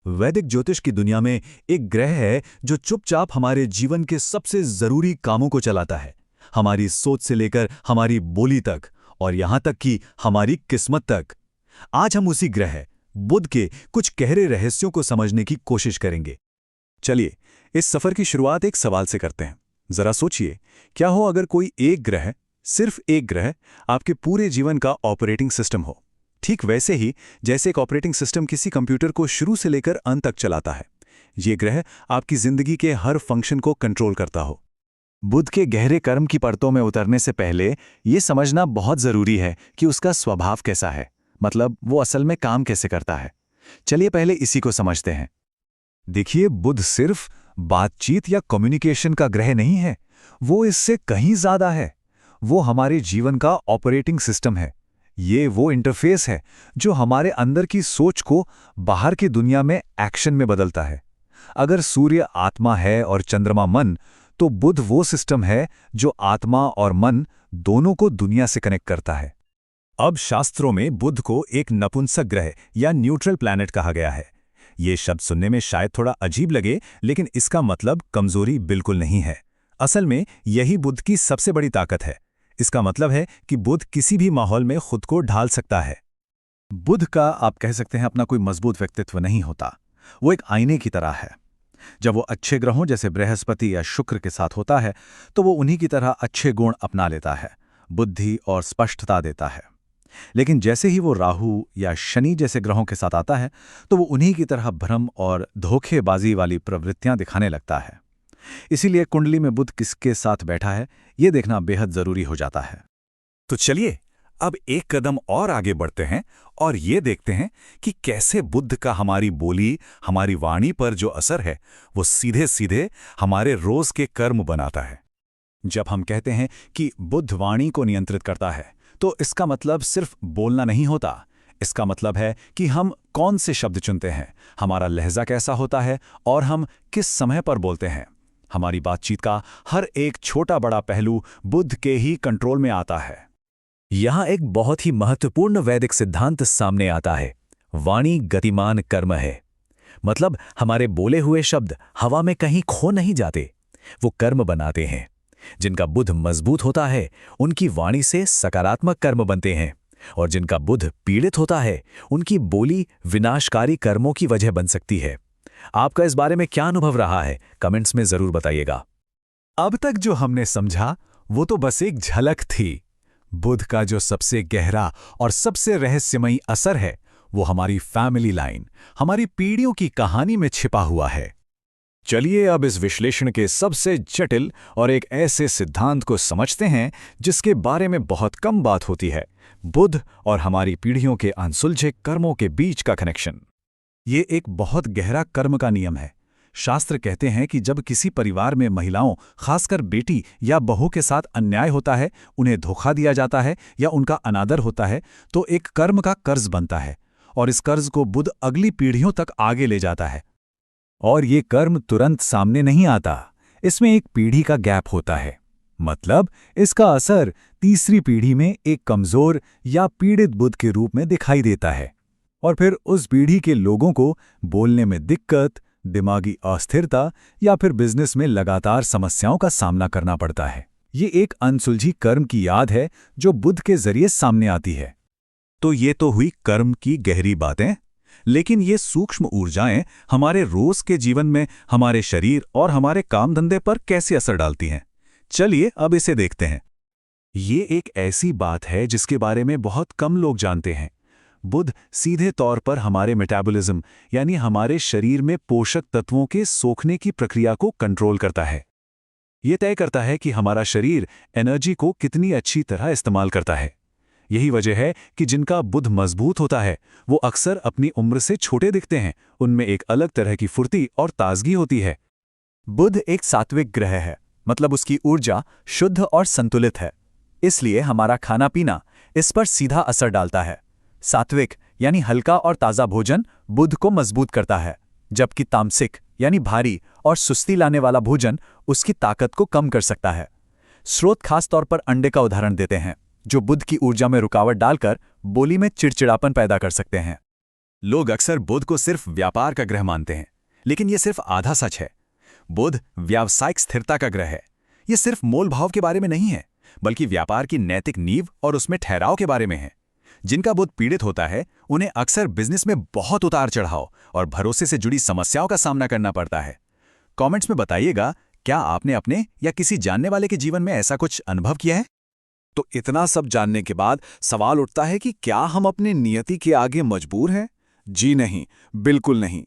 वैदिक ज्योतिष की दुनिया में एक ग्रह है जो चुपचाप हमारे जीवन के सबसे जरूरी कामों को चलाता है। हमारी सोच से लेकर हमारी बोली तक, और यहां तक कि हमारी किस्मत तक। आज हम उसी ग्रह बुध के कुछ गहरे रहस्यों को समझने की कोशिश करेंगे। चलिए, इस सफर की शुरुआत एक सवाल से करते हैं। जरा सोचिए, क्या हो अगर कोई एक ग्रह, सिर्फ एक ग्रह, आपके पूरे जीवन का ऑपरेटिंग सिस्टम हो। ठीक वैसे ही जैसे एक ऑपरेटिंग सिस्टम किसी कंप्यूटर को शुरू से लेकर अंत तक चलाता है, ये ग्रह आपकी जिंदगी के हर फंक्शन को कंट्रोल करता हो। बुध के गहरे कर्म की परतों में उतरने से पहले ये समझना बहुत जरूरी है कि उसका स्वभाव कैसा है, मतलब वो असल में काम कैसे करता है। चलिए पहले इसी को समझते हैं। देखिए, बुध सिर्फ बातचीत या कम्युनिकेशन का ग्रह नहीं है, वो इससे कहीं ज्यादा है। वो हमारे जीवन का ऑपरेटिंग सिस्टम है। ये वो इंटरफेस है जो हमारे अंदर की सोच को बाहर की दुनिया में एक्शन में बदलता है। अगर सूर्य आत्मा है और चंद्रमा मन, तो बुध वो सिस्टम है जो आत्मा और मन दोनों को दुनिया से कनेक्ट करता है। अब शास्त्रों में बुध को एक नपुंसक ग्रह या न्यूट्रल प्लैनेट कहा गया है। ये शब्द सुनने में शायद थोड़ा अजीब लगे, लेकिन इसका मतलब कमजोरी बिल्कुल नहीं है। असल में यही बुध की सबसे बड़ी ताकत है। इसका मतलब है कि बुध किसी भी माहौल में खुद को ढाल सकता है। बुध का आप कह सकते हैं अपना कोई मजबूत व्यक्तित्व नहीं होता। वो एक आईने की तरह है। जब वो अच्छे ग्रहों जैसे बृहस्पति या शुक्र के साथ होता है, तो वो उन्हीं की तरह अच्छे गुण अपना लेता है, बुद्धि और स्पष्टता देता है। लेकिन जैसे ही वो राहु या शनि जैसे ग्रहों के साथ आता है, तो वो उन्हीं की तरह भ्रम और धोखेबाजी वाली प्रवृत्तियां दिखाने लगता है। इसीलिए कुंडली में बुध किसके साथ बैठा है, ये देखना बेहद जरूरी हो जाता है। तो चलिए, अब एक कदम और आगे बढ़ते हैं और ये देखते हैं कि कैसे बुध का हमारी बोली, हमारी वाणी पर जो असर है, वो सीधे सीधे हमारे रोज के कर्म बनाता है। जब हम कहते हैं कि बुध वाणी को नियंत्रित करता है, तो इसका मतलब सिर्फ बोलना नहीं होता। इसका मतलब है कि हम कौन से शब्द चुनते हैं, हमारा लहजा कैसा होता है और हम किस समय पर बोलते हैं। हमारी बातचीत का हर एक छोटा बड़ा पहलू बुध के ही कंट्रोल में आता है। यहां एक बहुत ही महत्वपूर्ण वैदिक सिद्धांत सामने आता है। वाणी गतिमान कर्म है। मतलब हमारे बोले हुए शब्द हवा में कहीं खो नहीं जाते, वो कर्म बनाते हैं। जिनका बुध मजबूत होता है, उनकी वाणी से सकारात्मक कर्म बनते हैं, और जिनका बुध पीड़ित होता है, उनकी बोली विनाशकारी कर्मों की वजह बन सकती है। आपका इस बारे में क्या अनुभव रहा है, कमेंट्स में जरूर बताइएगा। अब तक जो हमने समझा वो तो बस एक झलक थी। बुध का जो सबसे गहरा और सबसे रहस्यमयी असर है, वो हमारी फैमिली लाइन, हमारी पीढ़ियों की कहानी में छिपा हुआ है। चलिए अब इस विश्लेषण के सबसे जटिल और एक ऐसे सिद्धांत को समझते हैं जिसके बारे में बहुत कम बात होती है, बुध और हमारी पीढ़ियों के अनसुलझे कर्मों के बीच का कनेक्शन। ये एक बहुत गहरा कर्म का नियम है। शास्त्र कहते हैं कि जब किसी परिवार में महिलाओं, खासकर बेटी या बहू के साथ अन्याय होता है, उन्हें धोखा दिया जाता है या उनका अनादर होता है, तो एक कर्म का कर्ज बनता है, और इस कर्ज को बुध अगली पीढ़ियों तक आगे ले जाता है। और ये कर्म तुरंत सामने नहीं आता, इसमें एक पीढ़ी का गैप होता है। मतलब इसका असर तीसरी पीढ़ी में एक कमजोर या पीड़ित बुध के रूप में दिखाई देता है, और फिर उस पीढ़ी के लोगों को बोलने में दिक्कत, दिमागी अस्थिरता या फिर बिजनेस में लगातार समस्याओं का सामना करना पड़ता है। ये एक अनसुलझी कर्म की याद है जो बुध के जरिए सामने आती है। तो ये तो हुई कर्म की गहरी बातें, लेकिन ये सूक्ष्म ऊर्जाएं हमारे रोज के जीवन में हमारे शरीर और हमारे काम धंधे पर कैसे असर डालती हैं। चलिए अब इसे देखते हैं। ये एक ऐसी बात है जिसके बारे में बहुत कम लोग जानते हैं। बुध सीधे तौर पर हमारे मेटाबॉलिज्म, यानी हमारे शरीर में पोषक तत्वों के सोखने की प्रक्रिया को कंट्रोल करता है। ये तय करता है कि हमारा शरीर एनर्जी को कितनी अच्छी तरह इस्तेमाल करता है। यही वजह है कि जिनका बुध मजबूत होता है, वो अक्सर अपनी उम्र से छोटे दिखते हैं। उनमें एक अलग तरह की फुर्ती और ताजगी होती है। बुध एक सात्विक ग्रह है, मतलब उसकी ऊर्जा शुद्ध और संतुलित है। इसलिए हमारा खाना पीना इस पर सीधा असर डालता है। सात्विक यानी हल्का और ताज़ा भोजन बुध को मजबूत करता है, जबकि तामसिक यानी भारी और सुस्ती लाने वाला भोजन उसकी ताकत को कम कर सकता है। स्रोत खास तौर पर अंडे का उदाहरण देते हैं, जो बुध की ऊर्जा में रुकावट डालकर बोली में चिड़चिड़ापन पैदा कर सकते हैं। लोग अक्सर बुध को सिर्फ व्यापार का ग्रह मानते हैं, लेकिन यह सिर्फ आधा सच है। बुध व्यावसायिक स्थिरता का ग्रह है। यह सिर्फ मोल भाव के बारे में नहीं है, बल्कि व्यापार की नैतिक नींव और उसमें ठहराव के बारे में है। जिनका बुध पीड़ित होता है, उन्हें अक्सर बिजनेस में बहुत उतार चढ़ाव और भरोसे से जुड़ी समस्याओं का सामना करना पड़ता है। कमेंट्स में बताइएगा, क्या आपने अपने या किसी जानने वाले के जीवन में ऐसा कुछ अनुभव किया है? तो इतना सब जानने के बाद सवाल उठता है कि क्या हम अपनी नियति के आगे मजबूर हैं? जी नहीं, बिल्कुल नहीं।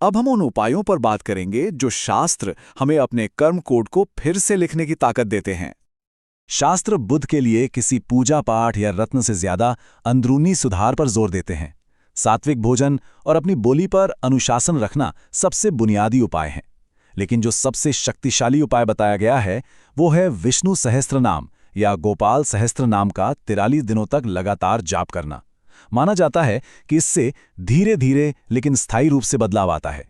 अब हम उन उपायों पर बात करेंगे जो शास्त्र हमें अपने कर्म कोड को फिर से लिखने की ताकत देते हैं। शास्त्र बुध के लिए किसी पूजा पाठ या रत्न से ज्यादा अंदरूनी सुधार पर जोर देते हैं। सात्विक भोजन और अपनी बोली पर अनुशासन रखना सबसे बुनियादी उपाय हैं। लेकिन जो सबसे शक्तिशाली उपाय बताया गया है, वो है विष्णु सहस्त्र नाम या गोपाल सहस्त्र नाम का 43 दिनों तक लगातार जाप करना। माना जाता है कि इससे धीरे धीरे लेकिन स्थायी रूप से बदलाव आता है।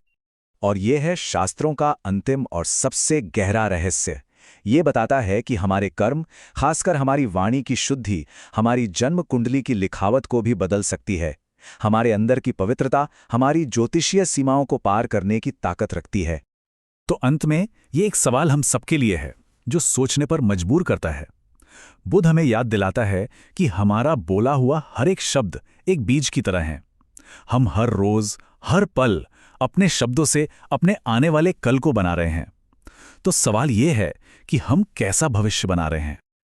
और यह है शास्त्रों का अंतिम और सबसे गहरा रहस्य। ये बताता है कि हमारे कर्म, खासकर हमारी वाणी की शुद्धि, हमारी जन्म कुंडली की लिखावट को भी बदल सकती है। हमारे अंदर की पवित्रता हमारी ज्योतिषीय सीमाओं को पार करने की ताकत रखती है। तो अंत में ये एक सवाल हम सबके लिए है, जो सोचने पर मजबूर करता है। बुध हमें याद दिलाता है कि हमारा बोला हुआ हर एक शब्द एक बीज की तरह है। हम हर रोज, हर पल अपने शब्दों से अपने आने वाले कल को बना रहे हैं। तो सवाल ये है कि हम कैसा भविष्य बना रहे हैं।